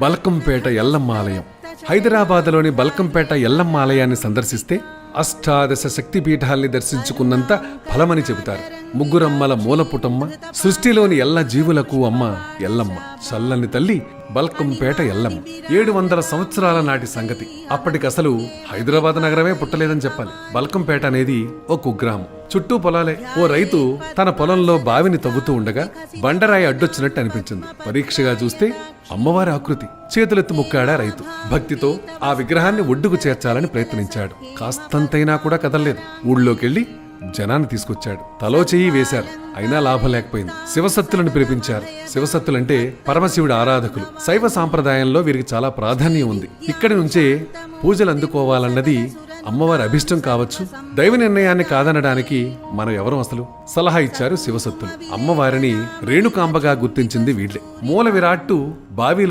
బల్కంపేట ఎల్లమ్మ ఆలయం. హైదరాబాద్లోని బల్కంపేట ఎల్లమ్మ ఆలయాన్ని సందర్శిస్తే అష్టాదశ శక్తిపీఠాల్ని దర్శించుకున్నంత ఫలమని చెబుతారు. ముగ్గురమ్మల మూలపుటమ్మ, సృష్టిలోని ఎల్ల జీవులకు అమ్మ ఎల్లమ్మ, చల్లని తల్లి బల్కంపేట ఎల్లమ్మ. 700 సంవత్సరాల నాటి సంగతి. అప్పటికసలు హైదరాబాద్ నగరమే పుట్టలేదని చెప్పాలి. బల్కంపేట అనేది ఓ కుగ్రామం, చుట్టూ పొలాలే. ఓ రైతు తన పొలంలో బావిని తవ్వుతూ ఉండగా బండరాయి అడ్డొచ్చినట్టు అనిపించింది. పరీక్షగా చూస్తే అమ్మవారి ఆకృతి. చేతులెత్తి ముక్కాడా రైతు. భక్తితో ఆ విగ్రహాన్ని ఒడ్డుకు చేర్చాలని ప్రయత్నించాడు. కాస్తంతైనా కూడా కదలలేదు. ఊళ్ళోకెళ్లి జనాన్ని తీసుకొచ్చాడు. తలో చెయ్యి వేశారు, అయినా లాభం లేకపోయింది. శివసత్తులను పిలిపించారు. శివసత్తులంటే పరమశివుడి ఆరాధకులు. శైవ సాంప్రదాయంలో వీరికి చాలా ప్రాధాన్యం ఉంది. ఇక్కడి నుంచే పూజలు అందుకోవాలన్నది అమ్మవారి అభిష్టం కావచ్చు. దైవ నిర్ణయాన్ని కాదనడానికి మనం ఎవరం అసలు? సలహా ఇచ్చారు శివసత్తులు. అమ్మవారిని రేణుకాంబగా గుర్తించింది వీళ్లే. మూల విరాట్టు బావి